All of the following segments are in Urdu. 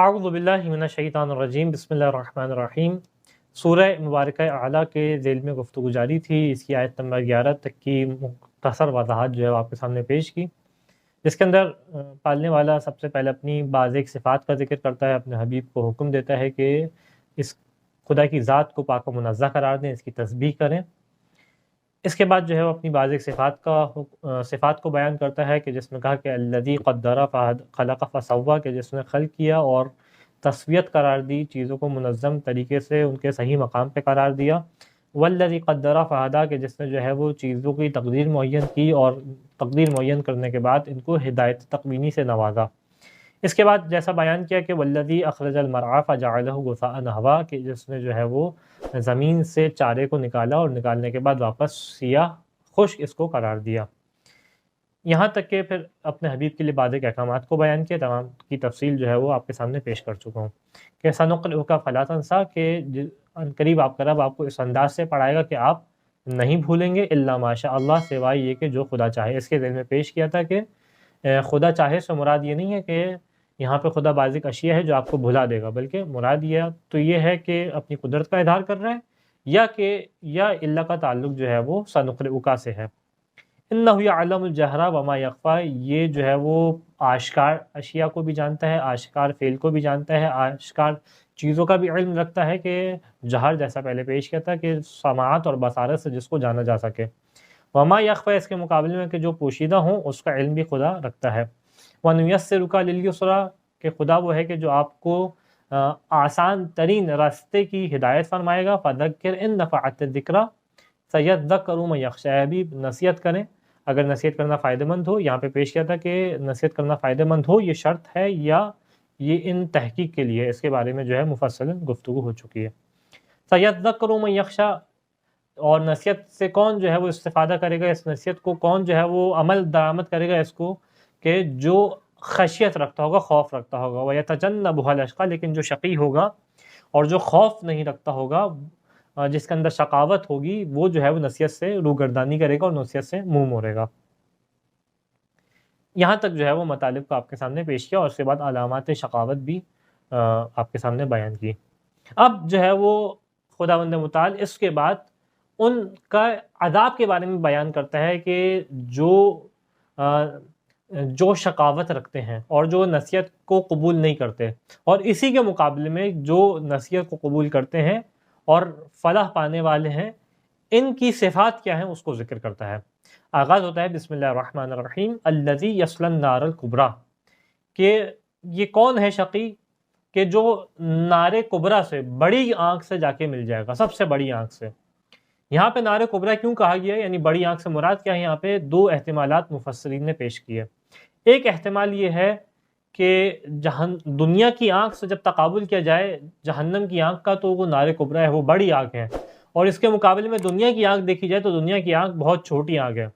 اعوذ باللہ من الشیطان الرجیم، بسم اللہ الرحمن الرحیم۔ سورہ مبارکہ اعلیٰ کے ذیل میں گفتگو جاری تھی۔ اس کی آیت نمبر 11 تک کی مختصر وضاحت جو ہے آپ کے سامنے پیش کی، جس کے اندر پالنے والا سب سے پہلے اپنی بعض ایک صفات کا ذکر کرتا ہے، اپنے حبیب کو حکم دیتا ہے کہ اس خدا کی ذات کو پاک و منزہ قرار دیں، اس کی تسبیح کریں۔ اس کے بعد جو ہے وہ اپنی بعض ایک صفات کو بیان کرتا ہے کہ جس میں کہا کہ الذی قدر خلق فسوی، کہ جس نے خلق کیا اور تسویت قرار دی، چیزوں کو منظم طریقے سے ان کے صحیح مقام پہ قرار دیا۔ والذی قدر فہدی، کہ جس نے جو ہے وہ چیزوں کی تقدیر معین کی اور تقدیر معین کرنے کے بعد ان کو ہدایت تقوینی سے نوازا۔ اس کے بعد جیسا بیان کیا کہ والذی اخرج المرعى فجعلہ غثاء نحوا، کہ جس نے جو ہے وہ زمین سے چارے کو نکالا اور نکالنے کے بعد واپس سیاہ خشک اس کو قرار دیا۔ یہاں تک کہ پھر اپنے حبیب کے لیے بعض ایک احکامات کو بیان کیا، تمام کی تفصیل جو ہے وہ آپ کے سامنے پیش کر چکا ہوں کہ سنقرئک فلا تنسیٰ، کہ قریب آپ کا رب آپ کو اس انداز سے پڑھائے گا کہ آپ نہیں بھولیں گے، الا ماشاء اللہ، سوائے یہ کہ جو خدا چاہے۔ اس کے ذیل میں پیش کیا تھا کہ خدا چاہے سے مراد یہ نہیں ہے کہ یہاں پہ خدا بعض ایک اشیاء ہے جو آپ کو بھلا دے گا، بلکہ مراد یہ ہے کہ اپنی قدرت کا اظہار کر رہا ہے، یا اللہ کا تعلق جو ہے وہ سنقرئک سے ہے۔ انہ یعلم الجہر وما یخفی، یہ جو ہے وہ آشکار اشیاء کو بھی جانتا ہے، آشکار فعل کو بھی جانتا ہے، آشکار چیزوں کا بھی علم رکھتا ہے کہ جہر جیسا پہلے پیش کیا تھا کہ سماعت اور بصارت سے جس کو جانا جا سکے۔ وما یخفی، اس کے مقابلے میں کہ جو پوشیدہ ہوں اس کا علم بھی خدا رکھتا ہے۔ وَنُيَسِّرُكَ لِلْيُسْرَىٰ، کہ خدا وہ ہے کہ جو آپ کو آسان ترین راستے کی ہدایت فرمائے گا۔ فَذَكِّرْ إِن نَفَعَتِ الذِّكْرَىٰ سَيَذَّكَّرُ مَن يَخْشَىٰ، ابھی نصیحت کریں اگر نصیحت کرنا فائدہ مند ہو۔ یہاں پہ پیش کیا تھا کہ نصیحت کرنا فائدہ مند ہو یہ شرط ہے یا یہ ان تحقیق کے لیے، اس کے بارے میں جو ہے مفصل گفتگو ہو چکی ہے۔ سَيَذَّكَّرُ مَن يَخْشَىٰ، اور نصیحت سے کون جو ہے وہ استفادہ کرے گا، اس نصیحت کو کون جو ہے وہ عمل درآمد کرے گا اس کو، کہ جو خشیت رکھتا ہوگا، خوف رکھتا ہوگا۔ وَيَتَجَنَّبُهَا الْأَشْقَىٰ، لیکن جو شقی ہوگا اور جو خوف نہیں رکھتا ہوگا، جس کے اندر شقاوت ہوگی، وہ جو ہے وہ نصیحت سے روگردانی کرے گا اور نصیحت سے منہ موڑے گا۔ یہاں تک جو ہے وہ مطالب کو آپ کے سامنے پیش کیا اور اس کے بعد علامات شقاوت بھی آپ کے سامنے بیان کی۔ اب جو ہے وہ خداوند متعال اس کے بعد ان کا عذاب کے بارے میں بیان کرتا ہے کہ جو شقاوت رکھتے ہیں اور جو نصیحت کو قبول نہیں کرتے، اور اسی کے مقابلے میں جو نصیحت کو قبول کرتے ہیں اور فلاح پانے والے ہیں، ان کی صفات کیا ہیں اس کو ذکر کرتا ہے۔ آغاز ہوتا ہے بسم اللہ الرحمن الرحیم، الذی یصلی النار الکبریٰ، کہ یہ کون ہے شقی کہ جو نار کبریٰ سے، بڑی آنکھ سے جا کے مل جائے گا، سب سے بڑی آنکھ سے۔ یہاں پہ نار کبریٰ کیوں کہا گیا ہے، یعنی بڑی آنکھ سے مراد کیا ہے؟ یہاں پہ دو احتمالات مفسرین نے پیش کیے۔ ایک احتمال یہ ہے کہ دنیا کی آنکھ سے جب تقابل کیا جائے جہنم کی آنکھ کا، تو وہ نار کبریٰ ہے، وہ بڑی آنکھ ہے، اور اس کے مقابلے میں دنیا کی آنکھ دیکھی جائے تو دنیا کی آنکھ بہت چھوٹی آنکھ ہے،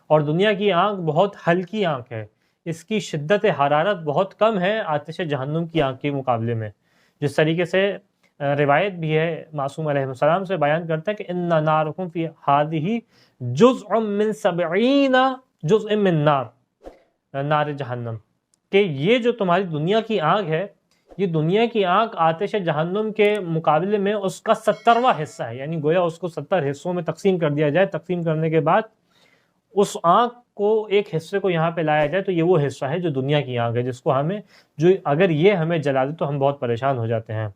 اور دنیا کی آنکھ بہت ہلکی آنکھ ہے، اس کی شدت حرارت بہت کم ہے آتش جہنم کی آنکھ کے مقابلے میں۔ جس طریقے سے روایت بھی ہے معصوم علیہ السلام سے بیان کرتا ہے کہ ان نارکم فی ہذہ جزء من 70 جزء من نار جہنم، کہ یہ جو تمہاری دنیا کی آنکھ ہے، یہ دنیا کی آنکھ آتش جہنم کے مقابلے میں اس کا 70واں حصہ ہے، یعنی گویا اس کو 70 حصوں میں تقسیم کر دیا جائے، تقسیم کرنے کے بعد اس آنکھ کو ایک حصے کو یہاں پہ لایا جائے تو یہ وہ حصہ ہے جو دنیا کی آنکھ ہے، جس کو اگر یہ ہمیں جلا دے تو ہم بہت پریشان ہو جاتے ہیں،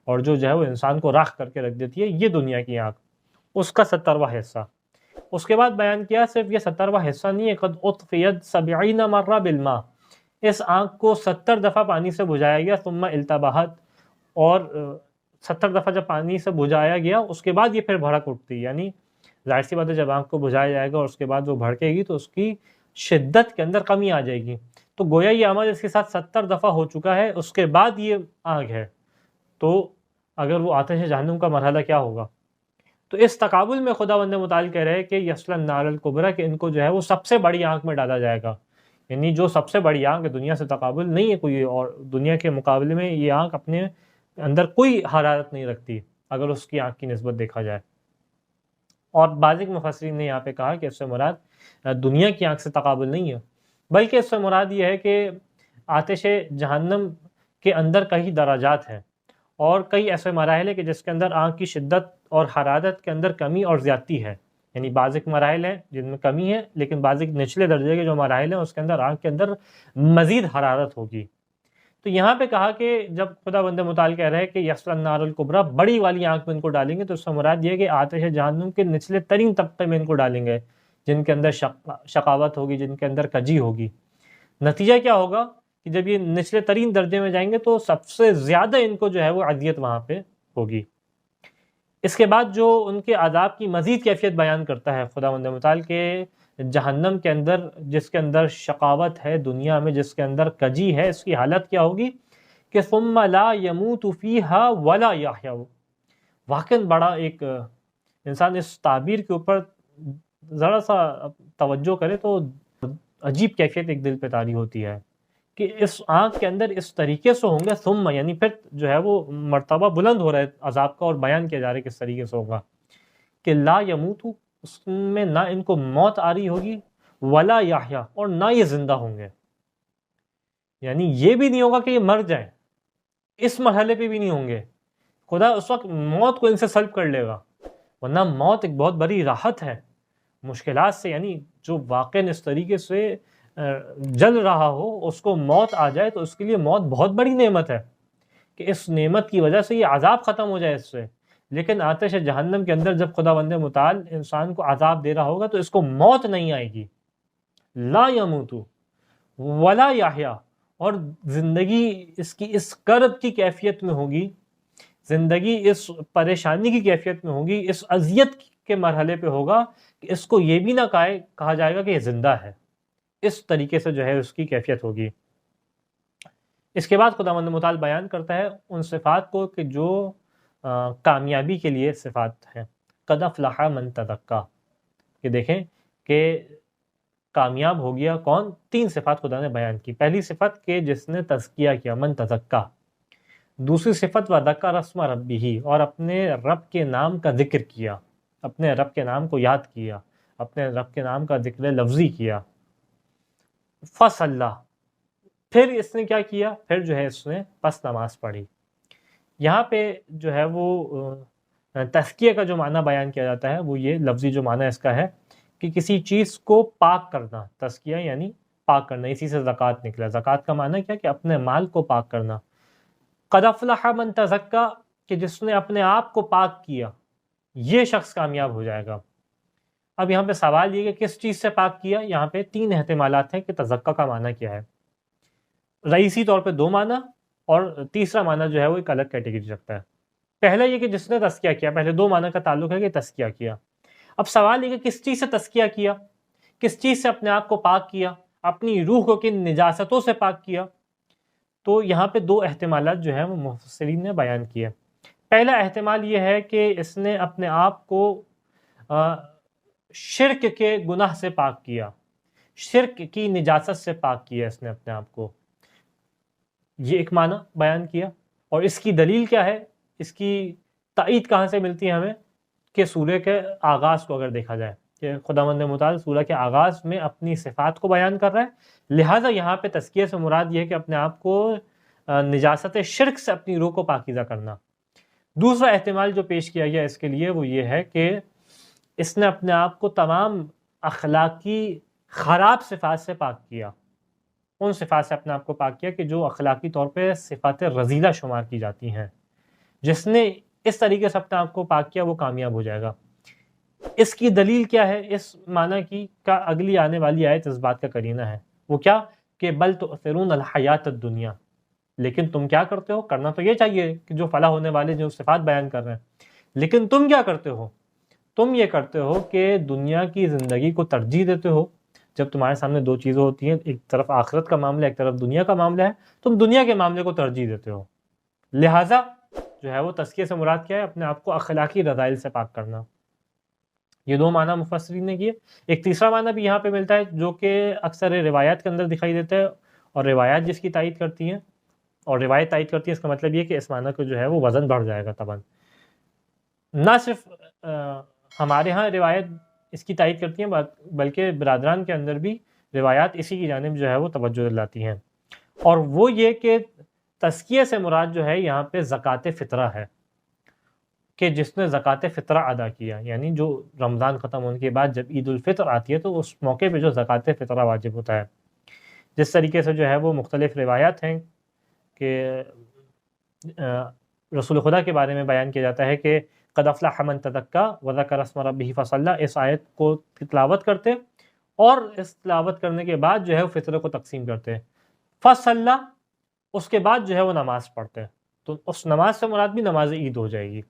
اور جو ہے وہ انسان کو راکھ کر کے رکھ دیتی ہے، یہ دنیا کی آنکھ، اس کا 70واں حصہ۔ اس کے بعد بیان کیا صرف یہ 70واں حصہ نہیں ہے، قد اطفئت 70 مرہ بالماء، اس آنکھ کو 70 دفعہ پانی سے بجھایا گیا، ثم التبہت، اور 70 دفعہ جب پانی سے بجھایا گیا اس کے بعد یہ پھر بھڑک اٹھتی، یعنی ظاہر سی بات ہے جب آنکھ کو بجھایا جائے گا اور اس کے بعد وہ بھڑکے گی تو اس کی شدت کے اندر کمی آ جائے گی، تو گویا یہ عمل اس کے ساتھ 70 دفعہ ہو چکا ہے، اس کے بعد یہ آنکھ ہے، تو اگر وہ آتش جہنم کا مرحلہ کیا ہوگا۔ تو اس تقابل میں خداوند متعال کہہ رہے ہیں کہ یصلی النار الکبریٰ، کہ ان کو جو ہے وہ سب سے بڑی آنکھ میں ڈالا جائے گا، یعنی جو سب سے بڑی آنکھ ہے، دنیا سے تقابل نہیں ہے کوئی، اور دنیا کے مقابلے میں یہ آنکھ اپنے اندر کوئی حرارت نہیں رکھتی اگر اس کی آنکھ کی نسبت دیکھا جائے۔ اور بعض مفسرین نے یہاں پہ کہا کہ اس سے مراد دنیا کی آنکھ سے تقابل نہیں ہے، بلکہ اس سے مراد یہ ہے کہ آتش جہنم کے اندر کئی درجات ہیں اور کئی ایسے مراحل ہیں کہ جس کے اندر آنکھ کی شدت اور حرارت کے اندر کمی اور زیادتی ہے. یعنی بعض ایک مراحل ہیں جن میں کمی ہے، لیکن بعض ایک نچلے درجے کے جو مراحل ہیں اس کے اندر آنکھ کے اندر مزید حرارت ہوگی. تو یہاں پہ کہا کہ جب خدا بند متعال کہہ رہے ہیں کہ یصلی النار الکبریٰ، بڑی والی آنکھ میں ان کو ڈالیں گے، تو اس سے مراد یہ ہے کہ آتش جہنم کے نچلے ترین طبقے میں ان کو ڈالیں گے، جن کے اندر شقاوت ہوگی، جن کے اندر کجی ہوگی. نتیجہ کیا ہوگا کہ جب یہ نچلے ترین درجے میں جائیں گے تو سب سے زیادہ ان کو جو ہے وہ اذیت وہاں پہ ہوگی. اس کے بعد جو ان کے عذاب کی مزید کیفیت بیان کرتا ہے خداوند متعال کے جہنم کے اندر، جس کے اندر شقاوت ہے دنیا میں، جس کے اندر کجی ہے، اس کی حالت کیا ہوگی کہ ثم لا يموت فيها ولا يحيا. واقعاً بڑا ایک انسان اس تعبیر کے اوپر ذرا سا توجہ کرے تو عجیب کیفیت ایک دل پہ طاری ہوتی ہے کہ اس آنکھ کے اندر اس طریقے سے ہوں گے، ثم یعنی پھر جو ہے وہ مرتبہ بلند ہو رہا ہے عذاب کا اور بیان کیا جا رہا ہے کس طریقے سے ہوگا کہ لا یموت، اس میں نہ ان کو موت آ رہی ہوگی، ولا یحییٰ اور نہ یہ زندہ ہوں گے. یعنی یہ بھی نہیں ہوگا کہ یہ مر جائیں، اس مرحلے پہ بھی نہیں ہوں گے. خدا اس وقت موت کو ان سے سلب کر لے گا، ورنہ موت ایک بہت بڑی راحت ہے مشکلات سے. یعنی جو واقعاً اس طریقے سے جل رہا ہو اس کو موت آ جائے تو اس کے لیے موت بہت بڑی نعمت ہے کہ اس نعمت کی وجہ سے یہ عذاب ختم ہو جائے اس سے. لیکن آتش جہنم کے اندر جب خداوند متعال انسان کو عذاب دے رہا ہوگا تو اس کو موت نہیں آئے گی. لا یموت ولا یحییٰ، اور زندگی اس کی اس کرب کی کیفیت میں ہوگی، زندگی اس پریشانی کی کیفیت میں ہوگی، اس اذیت کے مرحلے پہ ہوگا کہ اس کو یہ بھی نہ کہا جائے گا کہ یہ زندہ ہے. اس طریقے سے جو ہے اس کی کیفیت ہوگی. اس کے بعد خداوند متعال بیان کرتا ہے ان صفات کو کہ جو کامیابی کے لیے صفات ہیں. قد افلح من تزکیٰ، کہ دیکھیں کہ کامیاب ہو گیا کون. 3 صفات خدا نے بیان کی. پہلی صفت کہ جس نے تزکیہ کیا، من تزکیٰ. دوسری صفت وذکر اسم ربہ، اور اپنے رب کے نام کا ذکر کیا، اپنے رب کے نام کو یاد کیا، اپنے رب کے نام کا ذکر لفظی کیا. فصلی، پھر اس نے کیا کیا، پھر جو ہے اس نے پس نماز پڑھی. یہاں پہ جو ہے وہ تزکیہ کا جو معنی بیان کیا جاتا ہے وہ یہ لفظی جو معنی اس کا ہے کہ کسی چیز کو پاک کرنا. تزکیہ یعنی پاک کرنا، اسی سے زکوٰۃ نکلا. زکوٰۃ کا معنی کیا کہ اپنے مال کو پاک کرنا. قد افلح من تزکیٰ، کہ جس نے اپنے آپ کو پاک کیا، یہ شخص کامیاب ہو جائے گا. اب یہاں پہ سوال یہ کہ کس چیز سے پاک کیا. یہاں پہ 3 احتمالات ہیں کہ تزکیٰ کا معنی کیا ہے. رئیسی طور پہ 2 معنی، اور تیسرا معنی جو ہے وہ ایک الگ کیٹیگری رکھتا ہے. پہلا یہ کہ جس نے تزکیہ کیا، پہلے 2 معنی کا تعلق ہے کہ تزکیہ کیا. اب سوال یہ کہ کس چیز سے تزکیہ کیا، کس چیز سے اپنے آپ کو پاک کیا، اپنی روح کو کن نجاستوں سے پاک کیا. تو یہاں پہ 2 احتمالات جو ہیں وہ مفسرین نے بیان کیے. پہلا احتمال یہ ہے کہ اس نے اپنے آپ کو شرک کے گناہ سے پاک کیا، شرک کی نجاست سے پاک کیا اس نے اپنے آپ کو. یہ ایک معنی بیان کیا. اور اس کی دلیل کیا ہے، اس کی تائید کہاں سے ملتی ہے ہمیں، کہ سورہ کے آغاز کو اگر دیکھا جائے کہ خداوند متعال سورہ کے آغاز میں اپنی صفات کو بیان کر رہا ہے، لہٰذا یہاں پہ تزکیہ سے مراد یہ ہے کہ اپنے آپ کو نجاست شرک سے اپنی روح کو پاکیزہ کرنا. دوسرا احتمال جو پیش کیا گیا اس کے لیے وہ یہ ہے کہ اس نے اپنے آپ کو تمام اخلاقی خراب صفات سے پاک کیا. ان صفات سے اپنے آپ کو پاک کیا کہ جو اخلاقی طور پہ صفات رذیلہ شمار کی جاتی ہیں. جس نے اس طریقے سے اپنے آپ کو پاک کیا وہ کامیاب ہو جائے گا. اس کی دلیل کیا ہے، اس معنی کی کا اگلی آنے والی آیت اس بات کا قرینہ ہے. وہ کیا کہ بل تؤثرون الحیات الدنیا، لیکن تم کیا کرتے ہو، کرنا تو یہ چاہیے کہ جو فلاح ہونے والے جو صفات بیان کر رہے ہیں، لیکن تم کیا کرتے ہو، تم یہ کرتے ہو کہ دنیا کی زندگی کو ترجیح دیتے ہو. جب تمہارے سامنے 2 چیزیں ہوتی ہیں، ایک طرف آخرت کا معاملہ، ایک طرف دنیا کا معاملہ ہے، تم دنیا کے معاملے کو ترجیح دیتے ہو. لہٰذا جو ہے وہ تزکیہ سے مراد کیا ہے، اپنے آپ کو اخلاقی رذائل سے پاک کرنا. یہ 2 معنی مفسرین نے کیے. ایک تیسرا معنی بھی یہاں پہ ملتا ہے جو کہ اکثر روایات کے اندر دکھائی دیتا ہے، اور روایات جس کی تائید کرتی ہیں، اور روایت تائید کرتی ہے، اس کا مطلب یہ کہ اس معنی کو جو ہے وہ وزن بڑھ جائے گا طبعا. نہ صرف ہمارے ہاں روایت اس کی تائید کرتی ہیں بلکہ برادران کے اندر بھی روایات اسی کی جانب جو ہے وہ توجہ دلاتی ہیں. اور وہ یہ کہ تزکیہ سے مراد جو ہے یہاں پہ زکوٰۃ فطرہ ہے، کہ جس نے زکوٰۃ فطرہ ادا کیا، یعنی جو رمضان ختم ہونے کے بعد جب عید الفطر آتی ہے تو اس موقع پہ جو زکوٰۃ فطرہ واجب ہوتا ہے. جس طریقے سے جو ہے وہ مختلف روایات ہیں کہ رسول خدا کے بارے میں بیان کیا جاتا ہے کہ قد افلح من تزکیٰ وذکر اسم ربہ فصلی، اس آیت کو تلاوت کرتے اور اس تلاوت کرنے کے بعد جو ہے وہ فطرے کو تقسیم کرتے، فصلی، اس کے بعد جو ہے وہ نماز پڑھتے، تو اس نماز سے مراد بھی نماز عید ہو جائے گی.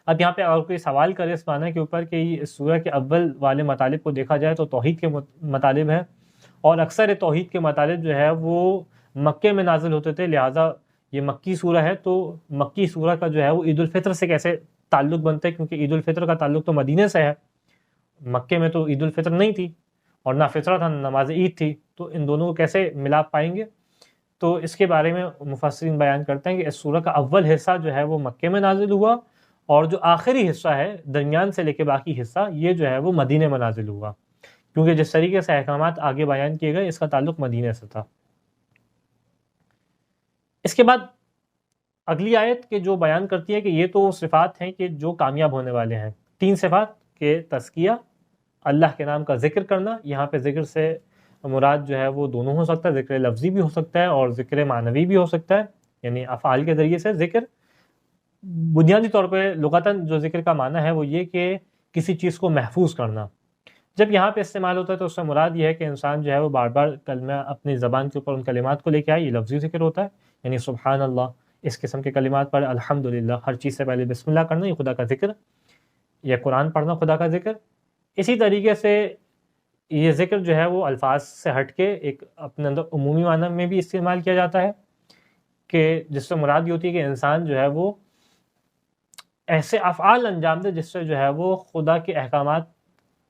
اب یہاں پہ اور کوئی سوال کرے اس معنی کے اوپر کہ اس سورہ کے اول والے مطالب کو دیکھا جائے تو توحید کے مطالب ہیں، اور اکثر توحید کے مطالب جو ہے وہ مکے میں نازل ہوتے تھے، لہٰذا یہ مکی سورہ ہے تو مکی سورہ کا جو ہے وہ عید الفطر سے کیسے تعلق بنتا ہے، کیونکہ عید الفطر کا تعلق تو مدینے سے ہے، مکے میں تو عید الفطر نہیں تھی اور نہ فطرہ تھا نہ نماز عید تھی، تو ان دونوں کو کیسے ملاپ پائیں گے. تو اس کے بارے میں مفسرین بیان کرتے ہیں کہ اس سورہ کا اول حصہ جو ہے وہ مکے میں نازل ہوا، اور جو آخری حصہ ہے درمیان سے لے کے باقی حصہ یہ جو ہے وہ مدینے میں نازل ہوا، کیونکہ جس طریقے سے احکامات آگے بیان کیے گئے اس کا تعلق مدینے سے تھا. اس کے بعد اگلی آیت کے جو بیان کرتی ہے کہ یہ تو صفات ہیں کہ جو کامیاب ہونے والے ہیں، 3 صفات کہ تزکیہ، اللہ کے نام کا ذکر کرنا. یہاں پہ ذکر سے مراد جو ہے وہ دونوں ہو سکتا ہے، ذکر لفظی بھی ہو سکتا ہے اور ذکر معنوی بھی ہو سکتا ہے، یعنی افعال کے ذریعے سے ذکر. بنیادی طور پہ لغتاً جو ذکر کا معنی ہے وہ یہ کہ کسی چیز کو محفوظ کرنا. جب یہاں پہ استعمال ہوتا ہے تو اس سے مراد یہ ہے کہ انسان جو ہے وہ بار بار کلمہ اپنی زبان کے اوپر ان کلمات کو لے کے آئے، یہ لفظی ذکر ہوتا ہے، یعنی سبحان اللہ، اس قسم کے کلمات پڑھ، الحمدللہ، ہر چیز سے پہلے بسم اللہ کرنا، یہ خدا کا ذکر، یا قرآن پڑھنا خدا کا ذکر. اسی طریقے سے یہ ذکر جو ہے وہ الفاظ سے ہٹ کے ایک اپنے اندر عمومی معنی میں بھی استعمال کیا جاتا ہے، کہ جس سے مراد یہ ہوتی ہے کہ انسان جو ہے وہ ایسے افعال انجام دے جس سے جو ہے وہ خدا کے احکامات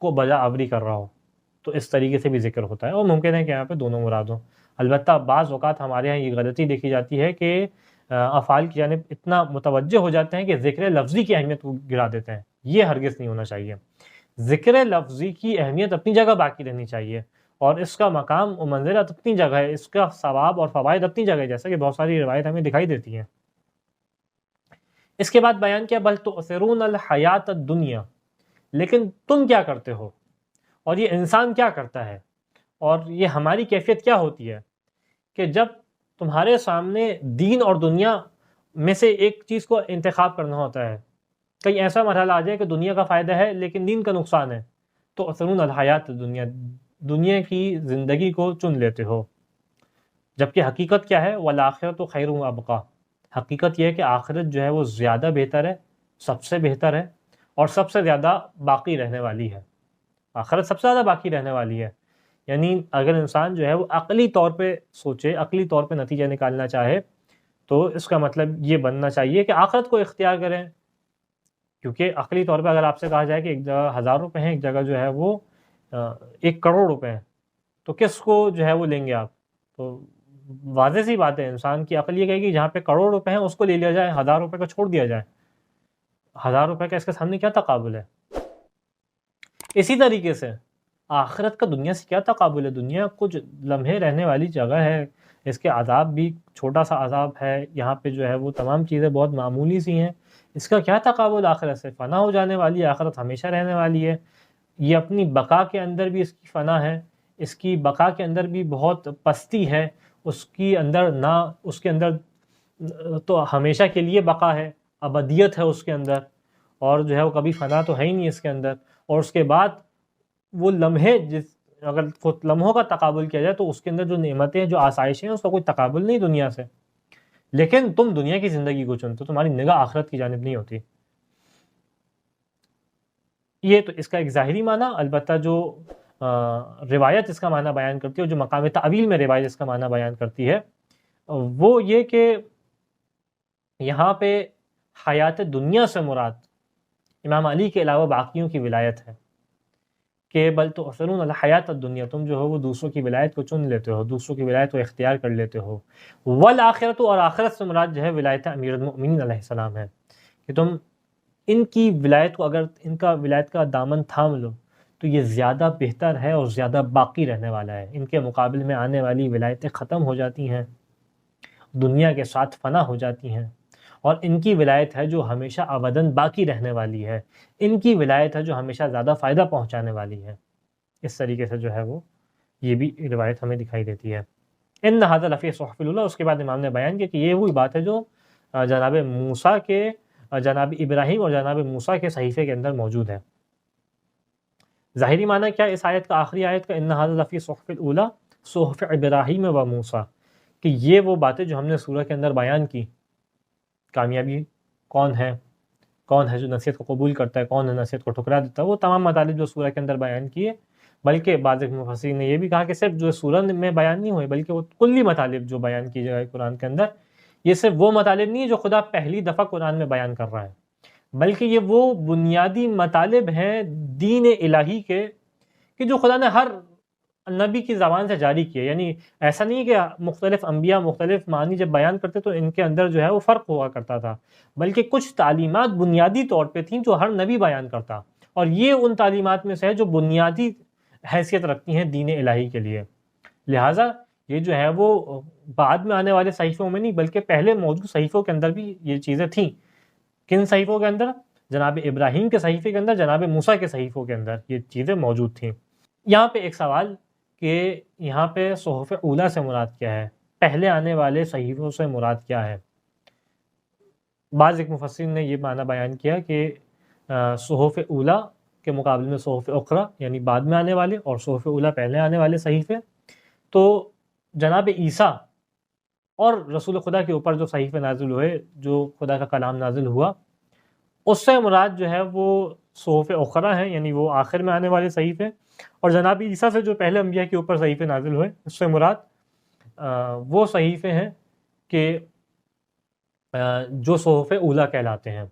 کو بجا آوری کر رہا ہو، تو اس طریقے سے بھی ذکر ہوتا ہے. اور ممکن ہے کہ یہاں پہ دونوں مراد ہوں. البتہ بعض اوقات ہمارے یہاں یہ غلطی دیکھی جاتی ہے کہ افعال کی جانب اتنا متوجہ ہو جاتے ہیں کہ ذکر لفظی کی اہمیت کو گرا دیتے ہیں. یہ ہرگز نہیں ہونا چاہیے. ذکر لفظی کی اہمیت اپنی جگہ باقی رہنی چاہیے، اور اس کا مقام و منزلت اپنی جگہ ہے، اس کا ثواب اور فوائد اپنی جگہ ہے، جیسا کہ بہت ساری روایت ہمیں دکھائی دیتی ہیں. اس کے بعد بیان کیا بل تؤثرون الحیات الدنیا، لیکن تم کیا کرتے ہو، اور یہ انسان کیا کرتا ہے، اور یہ ہماری کیفیت کیا ہوتی ہے کہ جب تمہارے سامنے دین اور دنیا میں سے ایک چیز کو انتخاب کرنا ہوتا ہے، کہیں ایسا مرحلہ آ جائے کہ دنیا کا فائدہ ہے لیکن دین کا نقصان ہے، تو تؤثرون الحیات الدنیا، دنیا کی زندگی کو چن لیتے ہو. جبکہ حقیقت کیا ہے، والآخرۃ خیر وابقیٰ، حقیقت یہ ہے کہ آخرت جو ہے وہ زیادہ بہتر ہے، سب سے بہتر ہے، اور سب سے زیادہ باقی رہنے والی ہے. آخرت سب سے زیادہ باقی رہنے والی ہے. یعنی اگر انسان جو ہے وہ عقلی طور پہ سوچے، عقلی طور پہ نتیجہ نکالنا چاہے، تو اس کا مطلب یہ بننا چاہیے کہ آخرت کو اختیار کریں. کیونکہ عقلی طور پہ اگر آپ سے کہا جائے کہ ایک جگہ 1000 روپے ہیں، ایک جگہ جو ہے وہ 1 کروڑ روپے ہیں، تو کس کو جو ہے وہ لیں گے آپ؟ تو واضح سی بات ہے، انسان کی عقل یہ کہے گی جہاں پہ کروڑ روپے ہیں اس کو لے لیا جائے، 1000 روپے کا چھوڑ دیا جائے. 1000 روپے کا اس کے سامنے کیا تقابل ہے؟ اسی طریقے سے آخرت کا دنیا سے کیا تقابل ہے؟ دنیا کچھ لمحے رہنے والی جگہ ہے، اس کے عذاب بھی چھوٹا سا عذاب ہے، یہاں پہ جو ہے وہ تمام چیزیں بہت معمولی سی ہیں. اس کا کیا تقابل آخرت سے؟ فنا ہو جانے والی ہے، آخرت ہمیشہ رہنے والی ہے. یہ اپنی بقا کے اندر بھی اس کی فنا ہے، اس کی بقا کے اندر بھی بہت پستی ہے، اس کے اندر تو ہمیشہ کے لیے بقا ہے، ابدیت ہے اس کے اندر، اور جو ہے وہ کبھی فنا تو ہے ہی نہیں اس کے اندر. اور اس کے بعد وہ لمحے، اگر لمحوں کا تقابل کیا جائے تو اس کے اندر جو نعمتیں، جو آسائشیں ہیں، اس کا کوئی تقابل نہیں دنیا سے. لیکن تم دنیا کی زندگی کو چنتے ہو، تمہاری نگاہ آخرت کی جانب نہیں ہوتی. یہ تو اس کا ایک ظاہری معنی. البتہ جو روایت اس کا معنی بیان کرتی ہے، اور جو مقام تعویل میں روایت اس کا معنی بیان کرتی ہے، وہ یہ کہ یہاں پہ حیات دنیا سے مراد امام علی کے علاوہ باقیوں کی ولایت ہے، کہ بل تؤثرون الحیات الدنیا، تم جو ہو وہ دوسروں کی ولایت کو چن لیتے ہو، دوسروں کی ولایت کو اختیار کر لیتے ہو. والآخرۃ، اور آخرت سے مراد جو ہے ولایت امیر المؤمنین علیہ السلام ہے، کہ تم ان کی ولایت کو، اگر ان کا ولایت کا دامن تھام لو تو یہ زیادہ بہتر ہے اور زیادہ باقی رہنے والا ہے. ان کے مقابل میں آنے والی ولایتیں ختم ہو جاتی ہیں. دنیا کے ساتھ فنا ہو جاتی ہیں، اور ان کی ولایت ہے جو ہمیشہ ابداً باقی رہنے والی ہے، ان کی ولایت ہے جو ہمیشہ زیادہ فائدہ پہنچانے والی ہے۔ اس طریقے سے جو ہے وہ یہ بھی روایت ہمیں دکھائی دیتی ہے۔ ان ھذا لفی صحف الاولیٰ، اس کے بعد امام نے بیان کیا کہ یہ وہی بات ہے جو جناب موسیٰ کے، جناب ابراہیم اور جناب موسیٰ کے صحیفے کے اندر موجود ہے۔ ظاہری معنی کیا اس آیت کا، آخری آیت کا، ان ھذا لفی صحف الاولیٰ صحف ابراہیم و موسیٰ، کہ یہ وہ باتیں جو ہم نے سورہ کے اندر بیان کی، کامیابی کون ہے جو نصیحت کو قبول کرتا ہے، کون ہے نصیحت کو ٹھکرا دیتا ہے، وہ تمام مطالب جو سورہ کے اندر بیان کیے، بلکہ بعض مفسرین نے یہ بھی کہا کہ صرف جو سورہ میں بیان نہیں ہوئے بلکہ وہ کلی مطالب جو بیان کی جائے قرآن کے اندر، یہ صرف وہ مطالب نہیں ہے جو خدا پہلی دفعہ قرآن میں بیان کر رہا ہے، بلکہ یہ وہ بنیادی مطالب ہیں دین الہی کے کہ جو خدا نے ہر نبی کی زبان سے جاری کیے۔ یعنی ایسا نہیں کہ مختلف انبیاء مختلف معنی جب بیان کرتے تو ان کے اندر جو ہے وہ فرق ہوا کرتا تھا، بلکہ کچھ تعلیمات بنیادی طور پہ تھیں جو ہر نبی بیان کرتا، اور یہ ان تعلیمات میں سے ہے جو بنیادی حیثیت رکھتی ہیں دین الہی کے لیے۔ لہٰذا یہ جو ہے وہ بعد میں آنے والے صحیفوں میں نہیں بلکہ پہلے موجود صحیفوں کے اندر بھی یہ چیزیں تھیں۔ کن صحیفوں کے اندر؟ جناب ابراہیم کے صحیفے کے اندر، جناب موسیٰ کے صحیفوں کے اندر یہ چیزیں موجود تھیں۔ یہاں پہ ایک سوال کہ یہاں پہ صحف اولیٰ سے مراد کیا ہے، پہلے آنے والے صحیفوں سے مراد کیا ہے؟ بعض ایک مفسرین نے یہ معنی بیان کیا کہ صحف اولیٰ کے مقابلے میں صحف اخری یعنی بعد میں آنے والے، اور صحف اولیٰ پہلے آنے والے صحیفے، تو جناب عیسیٰ اور رسول خدا کے اوپر جو صحیفے نازل ہوئے، جو خدا کا کلام نازل ہوا، اس سے مراد جو ہے وہ صحف اخری ہیں، یعنی وہ آخر میں آنے والے صحیفے، اور جناب عیسیٰ سے جو پہلے انبیاء کے اوپر صحیفے نازل ہوئے اس سے مراد وہ صحیفے ہیں کہ جو صحف اولیٰ کہلاتے ہیں۔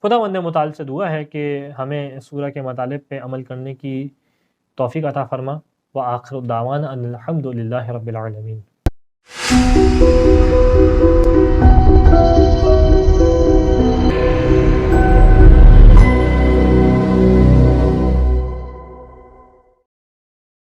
خداوند متعال سے دعا ہے کہ ہمیں سورہ کے مطالب پہ عمل کرنے کی توفیق عطا فرما۔ وآخر دعوانا ان الحمد للہ رب العالمین۔